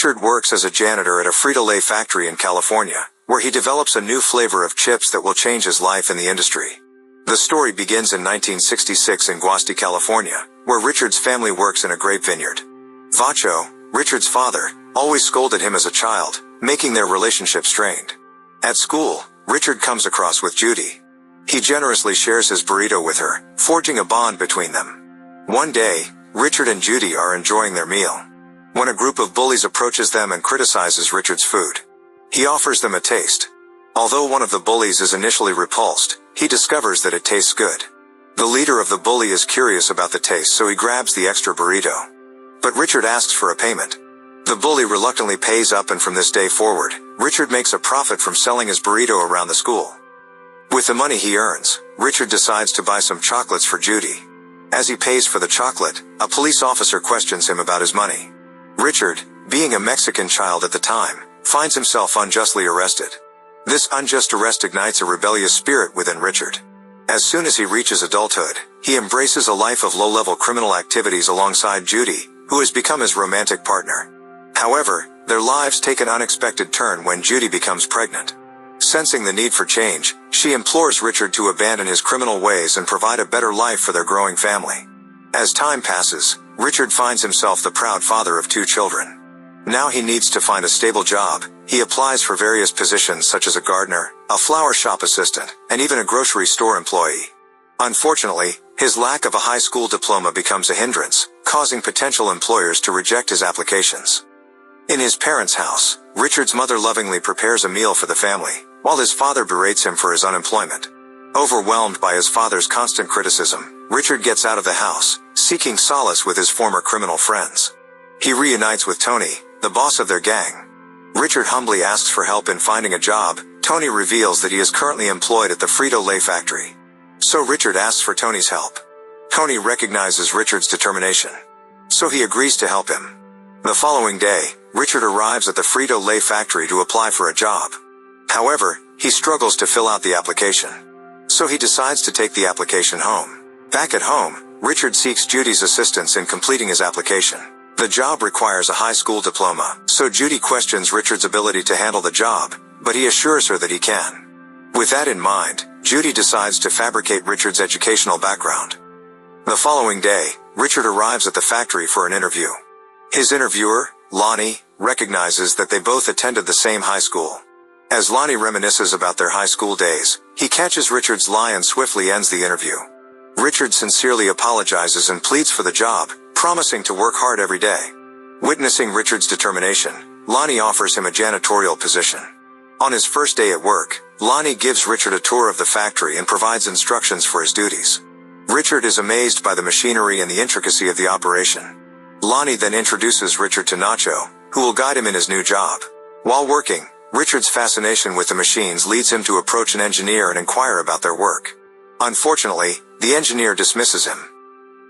Richard works as a janitor at a Frito-Lay factory in California, where he develops a new flavor of chips that will change his life in the industry. The story begins in 1966 in Guasti, California, where Richard's family works in a grape vineyard. Vacho, Richard's father, always scolded him as a child, making their relationship strained. At school, Richard comes across with Judy. He generously shares his burrito with her, forging a bond between them. One day, Richard and Judy are enjoying their meal, when a group of bullies approaches them and criticizes Richard's food. He offers them a taste. Although one of the bullies is initially repulsed, he discovers that it tastes good. The leader of the bully is curious about the taste, so he grabs the extra burrito. But Richard asks for a payment. The bully reluctantly pays up, and from this day forward, Richard makes a profit from selling his burrito around the school. With the money he earns, Richard decides to buy some chocolates for Judy. As he pays for the chocolate, a police officer questions him about his money. Richard, being a Mexican child at the time, finds himself unjustly arrested. This unjust arrest ignites a rebellious spirit within Richard. As soon as he reaches adulthood, he embraces a life of low-level criminal activities alongside Judy, who has become his romantic partner. However, their lives take an unexpected turn when Judy becomes pregnant. Sensing the need for change, she implores Richard to abandon his criminal ways and provide a better life for their growing family. As time passes, Richard finds himself the proud father of 2 children. Now he needs to find a stable job. He applies for various positions such as a gardener, a flower shop assistant, and even a grocery store employee. Unfortunately, his lack of a high school diploma becomes a hindrance, causing potential employers to reject his applications. In his parents' house, Richard's mother lovingly prepares a meal for the family, while his father berates him for his unemployment. Overwhelmed by his father's constant criticism, Richard gets out of the house, seeking solace with his former criminal friends. He reunites with Tony, the boss of their gang. Richard humbly asks for help in finding a job. Tony reveals that he is currently employed at the Frito-Lay factory. So Richard asks for Tony's help. Tony recognizes Richard's determination, so he agrees to help him. The following day, Richard arrives at the Frito-Lay factory to apply for a job. However, he struggles to fill out the application, so he decides to take the application home. Back at home, Richard seeks Judy's assistance in completing his application. The job requires a high school diploma, so Judy questions Richard's ability to handle the job, but he assures her that he can. With that in mind, Judy decides to fabricate Richard's educational background. The following day, Richard arrives at the factory for an interview. His interviewer, Lonnie, recognizes that they both attended the same high school. As Lonnie reminisces about their high school days, he catches Richard's lie and swiftly ends the interview. Richard sincerely apologizes and pleads for the job, promising to work hard every day. Witnessing Richard's determination, Lonnie offers him a janitorial position. On his first day at work, Lonnie gives Richard a tour of the factory and provides instructions for his duties. Richard is amazed by the machinery and the intricacy of the operation. Lonnie then introduces Richard to Nacho, who will guide him in his new job. While working, Richard's fascination with the machines leads him to approach an engineer and inquire about their work. Unfortunately, the engineer dismisses him.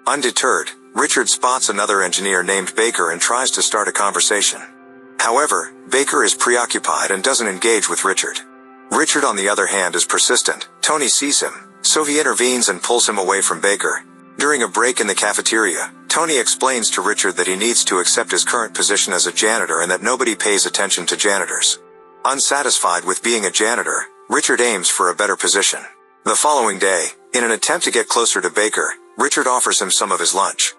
Undeterred, Richard spots another engineer named Baker and tries to start a conversation. However, Baker is preoccupied and doesn't engage with Richard. Richard, on the other hand, is persistent. Tony sees him, so he intervenes and pulls him away from Baker. During a break in the cafeteria, Tony explains to Richard that he needs to accept his current position as a janitor and that nobody pays attention to janitors. Unsatisfied with being a janitor, Richard aims for a better position. The following day, in an attempt to get closer to Baker, Richard offers him some of his lunch.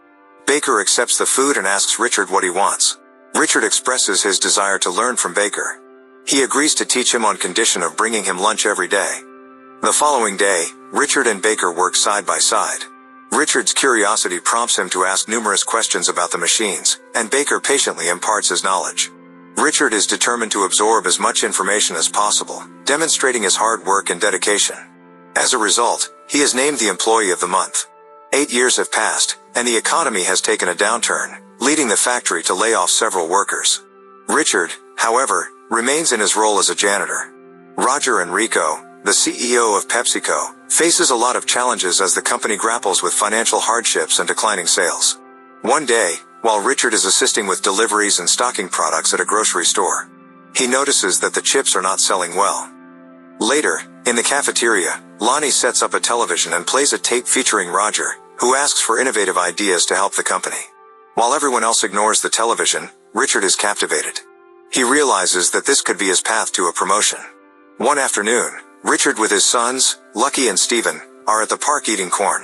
Baker accepts the food and asks Richard what he wants. Richard expresses his desire to learn from Baker. He agrees to teach him on condition of bringing him lunch every day. The following day, Richard and Baker work side by side. Richard's curiosity prompts him to ask numerous questions about the machines, and Baker patiently imparts his knowledge. Richard is determined to absorb as much information as possible, demonstrating his hard work and dedication. As a result, he is named the Employee of the Month. 8 years have passed, and the economy has taken a downturn, leading the factory to lay off several workers. Richard, however, remains in his role as a janitor. Roger Enrico, the CEO of PepsiCo, faces a lot of challenges as the company grapples with financial hardships and declining sales. One day, while Richard is assisting with deliveries and stocking products at a grocery store, he notices that the chips are not selling well. Later, in the cafeteria, Lonnie sets up a television and plays a tape featuring Roger, who asks for innovative ideas to help the company. While everyone else ignores the television, Richard is captivated. He realizes that this could be his path to a promotion. One afternoon, Richard with his sons, Lucky and Stephen, are at the park eating corn.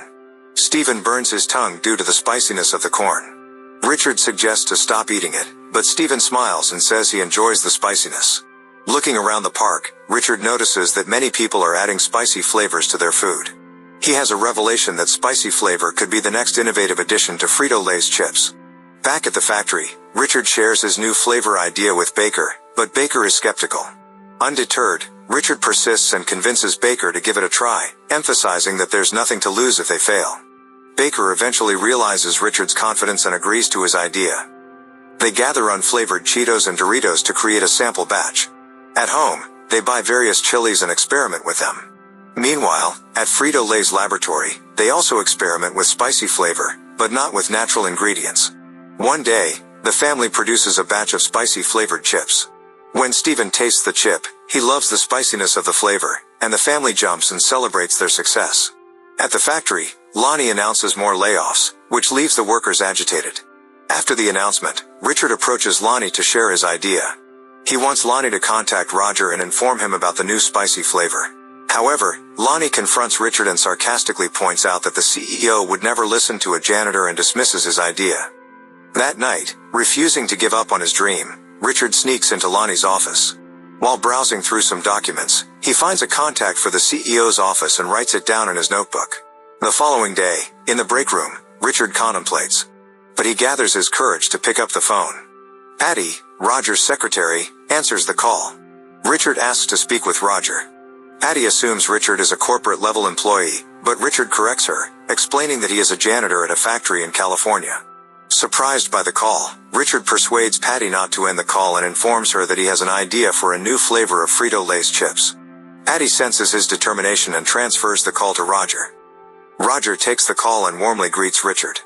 Stephen burns his tongue due to the spiciness of the corn. Richard suggests to stop eating it, but Stephen smiles and says he enjoys the spiciness. Looking around the park, Richard notices that many people are adding spicy flavors to their food. He has a revelation that spicy flavor could be the next innovative addition to Frito-Lay's chips. Back at the factory, Richard shares his new flavor idea with Baker, but Baker is skeptical. Undeterred, Richard persists and convinces Baker to give it a try, emphasizing that there's nothing to lose if they fail. Baker eventually realizes Richard's confidence and agrees to his idea. They gather unflavored Cheetos and Doritos to create a sample batch. At home, they buy various chilies and experiment with them. Meanwhile, at Frito-Lay's laboratory, they also experiment with spicy flavor, but not with natural ingredients. One day, the family produces a batch of spicy flavored chips. When Stephen tastes the chip, he loves the spiciness of the flavor, and the family jumps and celebrates their success. At the factory, Lonnie announces more layoffs, which leaves the workers agitated. After the announcement, Richard approaches Lonnie to share his idea. He wants Lonnie to contact Roger and inform him about the new spicy flavor. However, Lonnie confronts Richard and sarcastically points out that the CEO would never listen to a janitor and dismisses his idea. That night, refusing to give up on his dream, Richard sneaks into Lonnie's office. While browsing through some documents, he finds a contact for the CEO's office and writes it down in his notebook. The following day, in the break room, Richard contemplates. But he gathers his courage to pick up the phone. Patty, Roger's secretary, answers the call. Richard asks to speak with Roger. Patty assumes Richard is a corporate-level employee, but Richard corrects her, explaining that he is a janitor at a factory in California. Surprised by the call, Richard persuades Patty not to end the call and informs her that he has an idea for a new flavor of Frito-Lay's chips. Patty senses his determination and transfers the call to Roger. Roger takes the call and warmly greets Richard.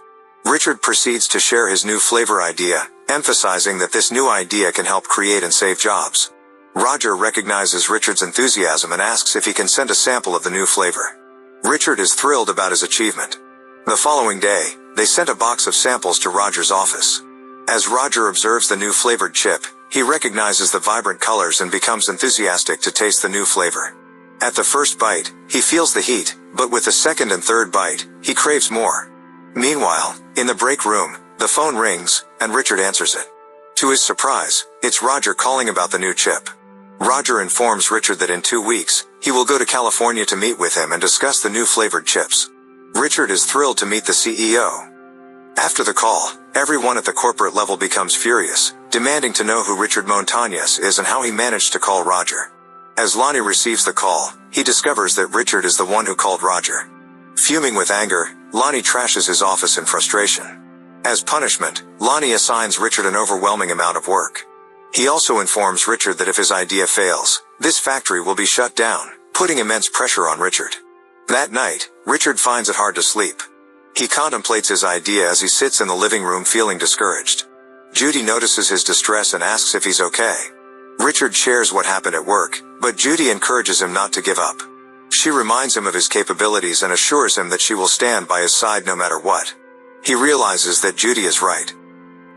Richard proceeds to share his new flavor idea, emphasizing that this new idea can help create and save jobs. Roger recognizes Richard's enthusiasm and asks if he can send a sample of the new flavor. Richard is thrilled about his achievement. The following day, they sent a box of samples to Roger's office. As Roger observes the new flavored chip, he recognizes the vibrant colors and becomes enthusiastic to taste the new flavor. At the first bite, he feels the heat, but with the second and third bite, he craves more. Meanwhile, in the break room, the phone rings, and Richard answers it. To his surprise, it's Roger calling about the new chip. Roger informs Richard that in 2 weeks, he will go to California to meet with him and discuss the new flavored chips. Richard is thrilled to meet the CEO. After the call, everyone at the corporate level becomes furious, demanding to know who Richard Montañez is and how he managed to call Roger. As Lonnie receives the call, he discovers that Richard is the one who called Roger. Fuming with anger, Lonnie trashes his office in frustration. As punishment, Lonnie assigns Richard an overwhelming amount of work. He also informs Richard that if his idea fails, this factory will be shut down, putting immense pressure on Richard. That night, Richard finds it hard to sleep. He contemplates his idea as he sits in the living room feeling discouraged. Judy notices his distress and asks if he's okay. Richard shares what happened at work, but Judy encourages him not to give up. She reminds him of his capabilities and assures him that she will stand by his side no matter what. He realizes that Judy is right.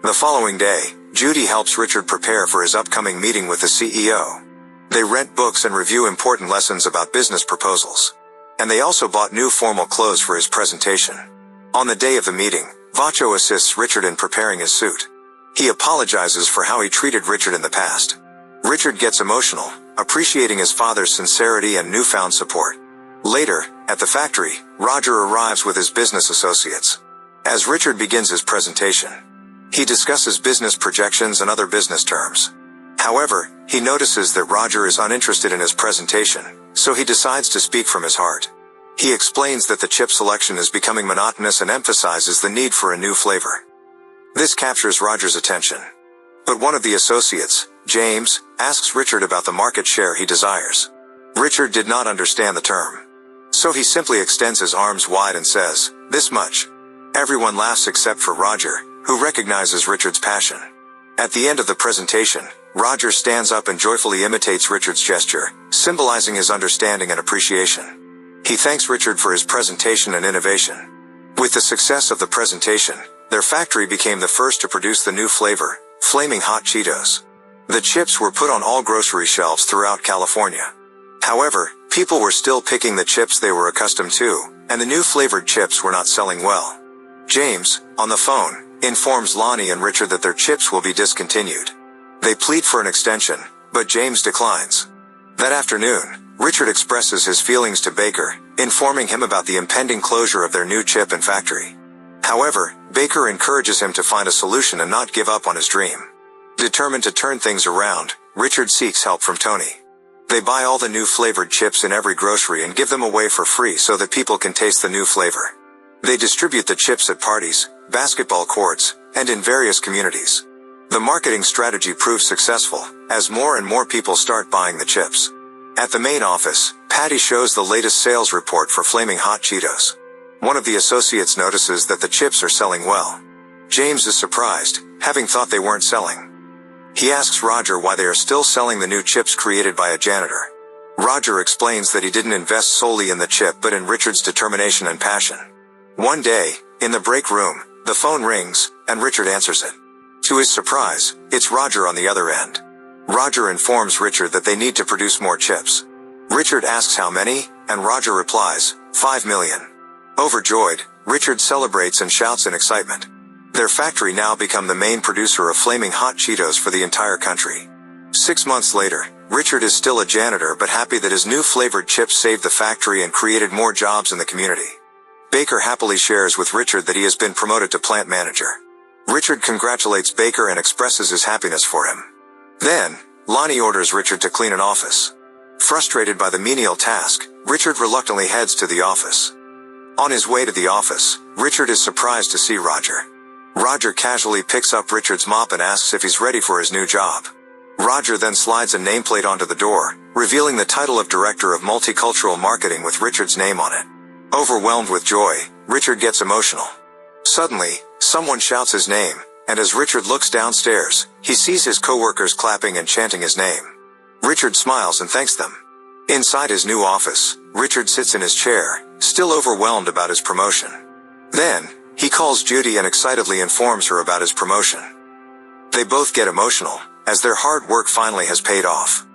The following day, Judy helps Richard prepare for his upcoming meeting with the CEO. They rent books and review important lessons about business proposals. And they also bought new formal clothes for his presentation. On the day of the meeting, Vacho assists Richard in preparing his suit. He apologizes for how he treated Richard in the past. Richard gets emotional, appreciating his father's sincerity and newfound support. Later, at the factory, Roger arrives with his business associates. As Richard begins his presentation, he discusses business projections and other business terms. However, he notices that Roger is uninterested in his presentation, so he decides to speak from his heart. He explains that the chip selection is becoming monotonous and emphasizes the need for a new flavor. This captures Roger's attention. But one of the associates, James, asks Richard about the market share he desires. Richard did not understand the term. So he simply extends his arms wide and says, "This much." Everyone laughs except for Roger, who recognizes Richard's passion. At the end of the presentation, Roger stands up and joyfully imitates Richard's gesture, symbolizing his understanding and appreciation. He thanks Richard for his presentation and innovation. With the success of the presentation, their factory became the first to produce the new flavor, Flamin Hot Cheetos. The chips were put on all grocery shelves throughout California. However, people were still picking the chips they were accustomed to, and the new flavored chips were not selling well. James, on the phone, informs Lonnie and Richard that their chips will be discontinued. They plead for an extension, but James declines. That afternoon, Richard expresses his feelings to Baker, informing him about the impending closure of their new chip and factory. However, Baker encourages him to find a solution and not give up on his dream. Determined to turn things around, Richard seeks help from Tony. They buy all the new flavored chips in every grocery and give them away for free so that people can taste the new flavor. They distribute the chips at parties, basketball courts, and in various communities. The marketing strategy proves successful, as more and more people start buying the chips. At the main office, Patty shows the latest sales report for Flamin Hot Cheetos. One of the associates notices that the chips are selling well. James is surprised, having thought they weren't selling. He asks Roger why they are still selling the new chips created by a janitor. Roger explains that he didn't invest solely in the chip but in Richard's determination and passion. One day, in the break room, the phone rings, and Richard answers it. To his surprise, it's Roger on the other end. Roger informs Richard that they need to produce more chips. Richard asks how many, and Roger replies, 5 million. Overjoyed, Richard celebrates and shouts in excitement. Their factory now become the main producer of Flamin Hot Cheetos for the entire country. 6 months later, Richard is still a janitor but happy that his new flavored chips saved the factory and created more jobs in the community. Baker happily shares with Richard that he has been promoted to plant manager. Richard congratulates Baker and expresses his happiness for him. Then, Lonnie orders Richard to clean an office. Frustrated by the menial task, Richard reluctantly heads to the office. On his way to the office, Richard is surprised to see Roger. Roger casually picks up Richard's mop and asks if he's ready for his new job. Roger then slides a nameplate onto the door, revealing the title of Director of Multicultural Marketing with Richard's name on it. Overwhelmed with joy, Richard gets emotional. Suddenly, someone shouts his name, and as Richard looks downstairs, he sees his co-workers clapping and chanting his name. Richard smiles and thanks them. Inside his new office, Richard sits in his chair, still overwhelmed about his promotion. Then, he calls Judy and excitedly informs her about his promotion. They both get emotional, as their hard work finally has paid off.